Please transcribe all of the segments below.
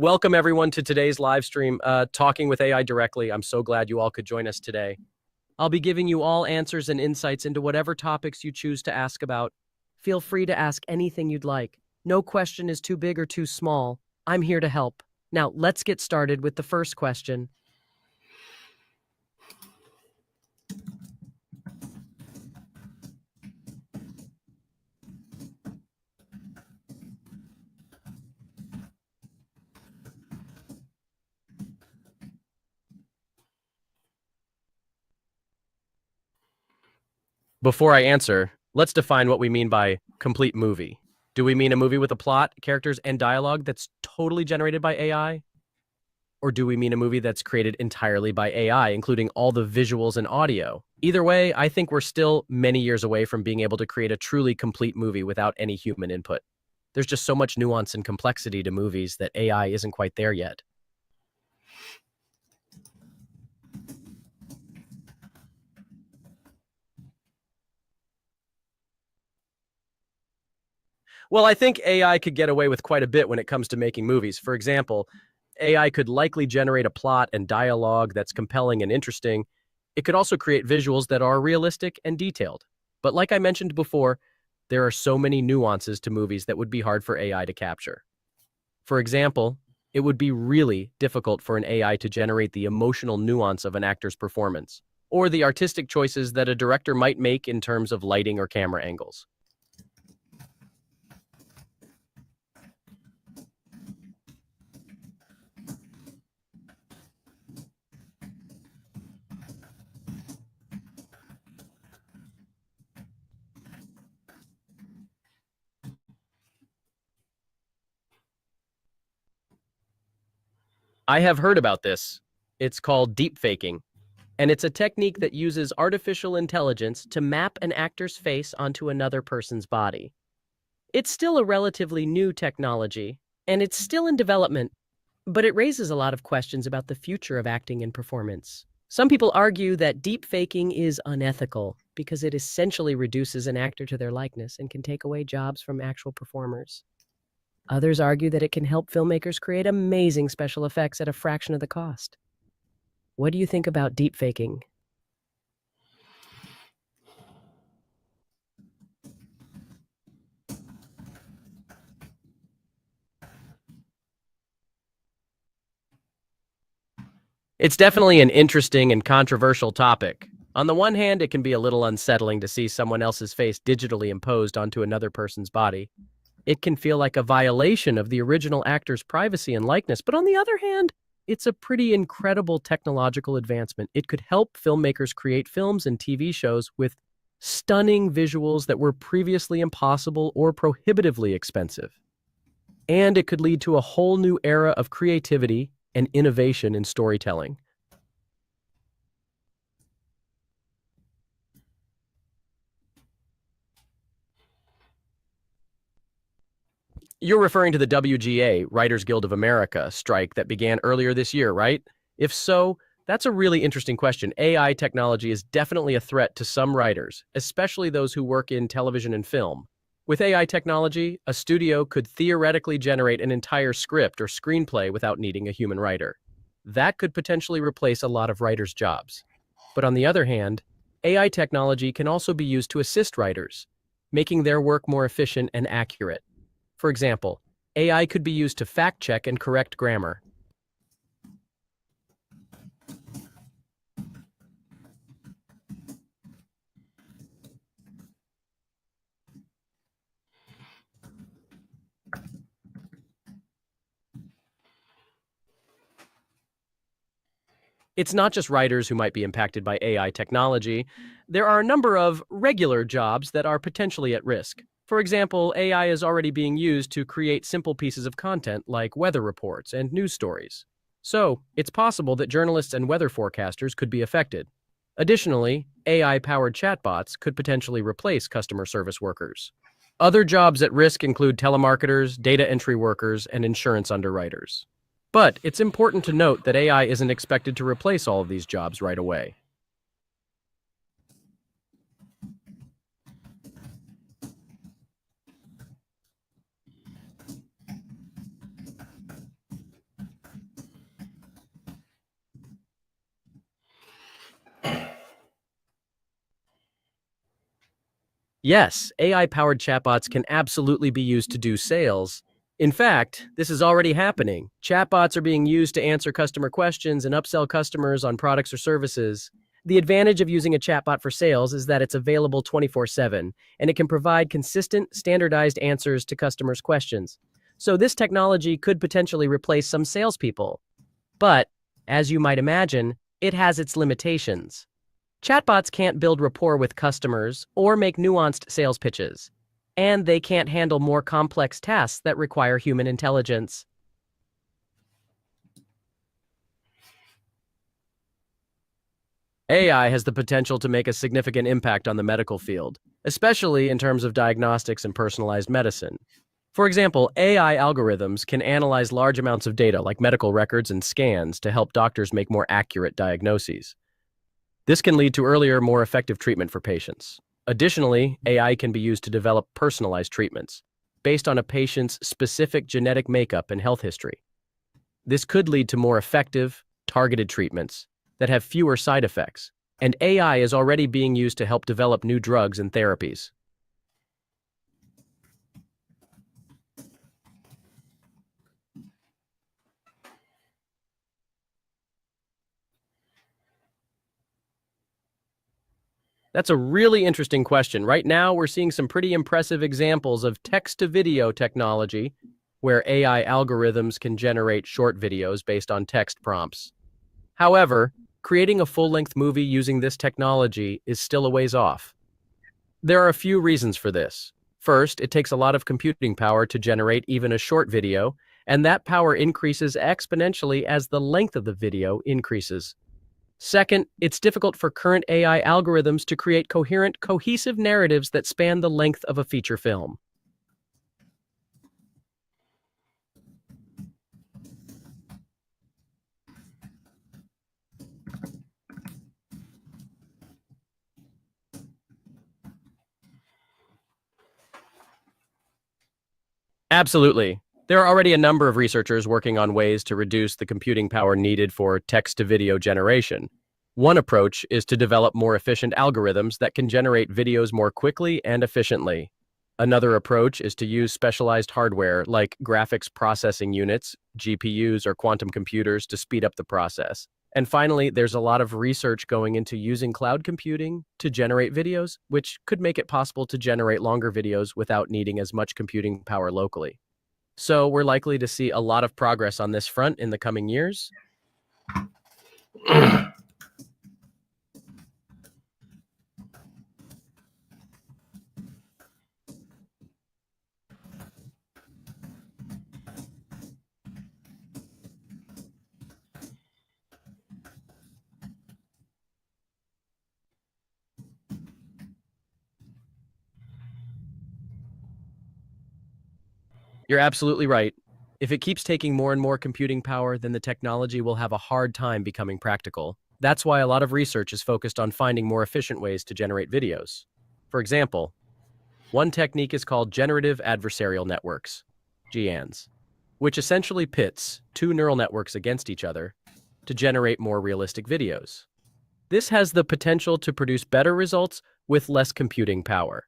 Welcome everyone to today's live stream, Talking with AI Directly. I'm so glad you all could join us today. I'll be giving you all answers and insights into whatever topics you choose to ask about. Feel free to ask anything you'd like. No question is too big or too small. I'm here to help. Now, let's get started with the first question. Before I answer, let's define what we mean by complete movie. Do we mean a movie with a plot, characters, and dialogue that's totally generated by AI? Or do we mean a movie that's created entirely by AI, including all the visuals and audio? Either way, I think we're still many years away from being able to create a truly complete movie without any human input. There's just so much nuance and complexity to movies that AI isn't quite there yet. Well, I think AI could get away with quite a bit when it comes to making movies. For example, AI could likely generate a plot and dialogue that's compelling and interesting. It could also create visuals that are realistic and detailed. But like I mentioned before, there are so many nuances to movies that would be hard for AI to capture. For example, it would be really difficult for an AI to generate the emotional nuance of an actor's performance, or the artistic choices that a director might make in terms of lighting or camera angles. I have heard about this. It's called deep faking, and it's a technique that uses artificial intelligence to map an actor's face onto another person's body. It's still a relatively new technology, and it's still in development, but it raises a lot of questions about the future of acting and performance. Some people argue that deep faking is unethical because it essentially reduces an actor to their likeness and can take away jobs from actual performers. Others argue that it can help filmmakers create amazing special effects at a fraction of the cost. What do you think about deep faking? It's definitely an interesting and controversial topic. On the one hand, it can be a little unsettling to see someone else's face digitally imposed onto another person's body. It can feel like a violation of the original actor's privacy and likeness, but on the other hand, it's a pretty incredible technological advancement. It could help filmmakers create films and TV shows with stunning visuals that were previously impossible or prohibitively expensive. And it could lead to a whole new era of creativity and innovation in storytelling. You're referring to the WGA, Writers Guild of America, strike that began earlier this year, right? If so, that's a really interesting question. AI technology is definitely a threat to some writers, especially those who work in television and film. With AI technology, a studio could theoretically generate an entire script or screenplay without needing a human writer. That could potentially replace a lot of writers' jobs. But on the other hand, AI technology can also be used to assist writers, making their work more efficient and accurate. For example, AI could be used to fact-check and correct grammar. It's not just writers who might be impacted by AI technology. There are a number of regular jobs that are potentially at risk. For example, AI is already being used to create simple pieces of content like weather reports and news stories. So, it's possible that journalists and weather forecasters could be affected. Additionally, AI-powered chatbots could potentially replace customer service workers. Other jobs at risk include telemarketers, data entry workers, and insurance underwriters. But it's important to note that AI isn't expected to replace all of these jobs right away. Yes, AI-powered chatbots can absolutely be used to do sales. In fact, this is already happening. Chatbots are being used to answer customer questions and upsell customers on products or services. The advantage of using a chatbot for sales is that it's available 24/7, and it can provide consistent, standardized answers to customers' questions. So this technology could potentially replace some salespeople. But, as you might imagine, it has its limitations. Chatbots can't build rapport with customers or make nuanced sales pitches, and they can't handle more complex tasks that require human intelligence. AI has the potential to make a significant impact on the medical field, especially in terms of diagnostics and personalized medicine. For example, AI algorithms can analyze large amounts of data like medical records and scans to help doctors make more accurate diagnoses. This can lead to earlier, more effective treatment for patients. Additionally, AI can be used to develop personalized treatments based on a patient's specific genetic makeup and health history. This could lead to more effective, targeted treatments that have fewer side effects, and AI is already being used to help develop new drugs and therapies. That's a really interesting question. Right now, we're seeing some pretty impressive examples of text-to-video technology, where AI algorithms can generate short videos based on text prompts. However, creating a full-length movie using this technology is still a ways off. There are a few reasons for this. First, it takes a lot of computing power to generate even a short video, and that power increases exponentially as the length of the video increases. Second, it's difficult for current AI algorithms to create coherent, cohesive narratives that span the length of a feature film. Absolutely. There are already a number of researchers working on ways to reduce the computing power needed for text-to-video generation. One approach is to develop more efficient algorithms that can generate videos more quickly and efficiently. Another approach is to use specialized hardware like graphics processing units, GPUs, or quantum computers to speed up the process. And finally, there's a lot of research going into using cloud computing to generate videos, which could make it possible to generate longer videos without needing as much computing power locally. So we're likely to see a lot of progress on this front in the coming years. You're absolutely right. If it keeps taking more and more computing power, then the technology will have a hard time becoming practical. That's why a lot of research is focused on finding more efficient ways to generate videos. For example, one technique is called generative adversarial networks, GANs, which essentially pits two neural networks against each other to generate more realistic videos. This has the potential to produce better results with less computing power.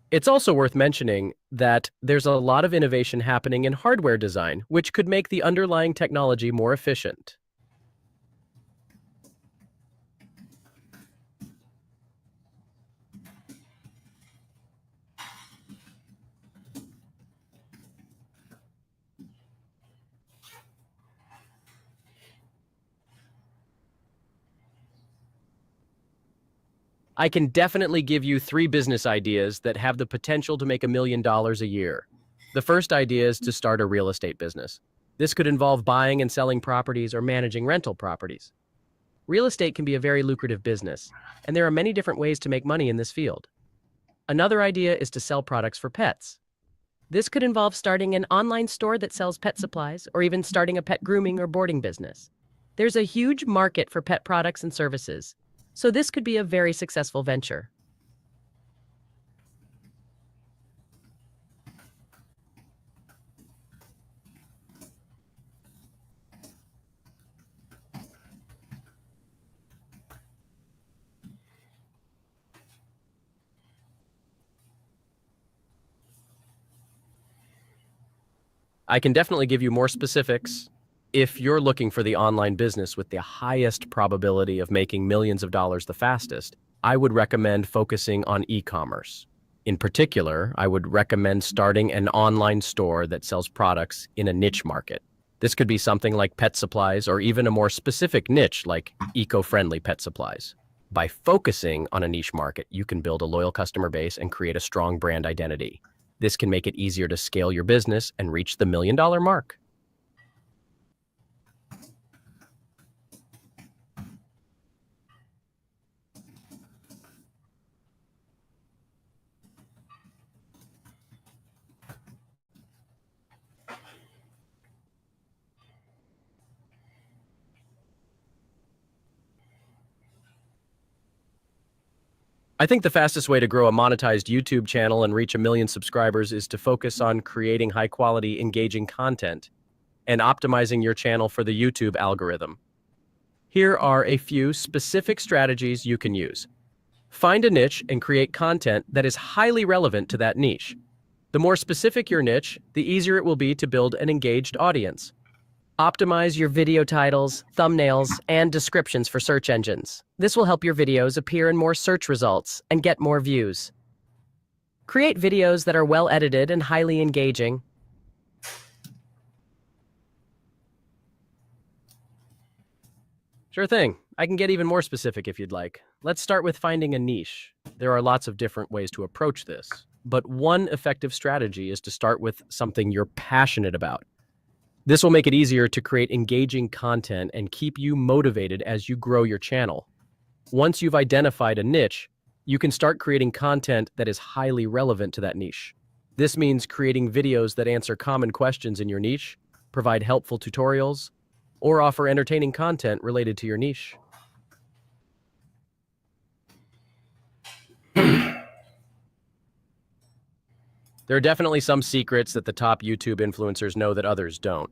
It's also worth mentioning that there's a lot of innovation happening in hardware design, which could make the underlying technology more efficient. I can definitely give you three business ideas that have the potential to make $1 million a year. The first idea is to start a real estate business. This could involve buying and selling properties or managing rental properties. Real estate can be a very lucrative business, and there are many different ways to make money in this field. Another idea is to sell products for pets. This could involve starting an online store that sells pet supplies or even starting a pet grooming or boarding business. There's a huge market for pet products and services, so this could be a very successful venture. I can definitely give you more specifics. If you're looking for the online business with the highest probability of making millions of dollars the fastest, I would recommend focusing on e-commerce. In particular, I would recommend starting an online store that sells products in a niche market. This could be something like pet supplies or even a more specific niche like eco-friendly pet supplies. By focusing on a niche market, you can build a loyal customer base and create a strong brand identity. This can make it easier to scale your business and reach the million-dollar mark. I think the fastest way to grow a monetized YouTube channel and reach 1 million subscribers is to focus on creating high-quality, engaging content and optimizing your channel for the YouTube algorithm. Here are a few specific strategies you can use. Find a niche and create content that is highly relevant to that niche. The more specific your niche, the easier it will be to build an engaged audience. Optimize your video titles, thumbnails, and descriptions for search engines. This will help your videos appear in more search results and get more views. Create videos that are well edited and highly engaging. Sure thing. I can get even more specific if you'd like. Let's start with finding a niche. There are lots of different ways to approach this, but one effective strategy is to start with something you're passionate about. This will make it easier to create engaging content and keep you motivated as you grow your channel. Once you've identified a niche, you can start creating content that is highly relevant to that niche. This means creating videos that answer common questions in your niche, provide helpful tutorials, or offer entertaining content related to your niche. There are definitely some secrets that the top YouTube influencers know that others don't.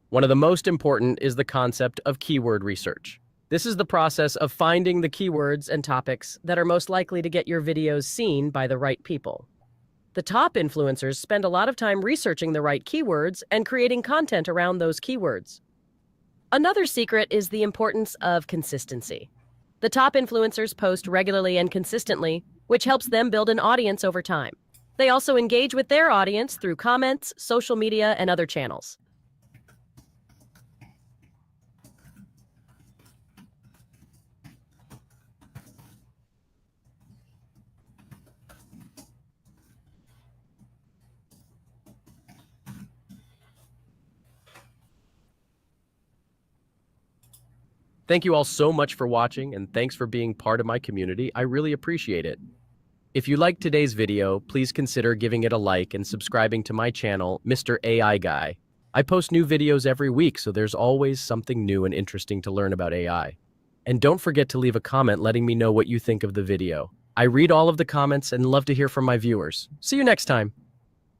One of the most important is the concept of keyword research. This is the process of finding the keywords and topics that are most likely to get your videos seen by the right people. The top influencers spend a lot of time researching the right keywords and creating content around those keywords. Another secret is the importance of consistency. The top influencers post regularly and consistently, which helps them build an audience over time. They also engage with their audience through comments, social media, and other channels. Thank you all so much for watching, and thanks for being part of my community. I really appreciate it. If you liked today's video, please consider giving it a like and subscribing to my channel, Mr. AI Guy. I post new videos every week, so there's always something new and interesting to learn about AI. And don't forget to leave a comment letting me know what you think of the video. I read all of the comments and love to hear from my viewers. See you next time.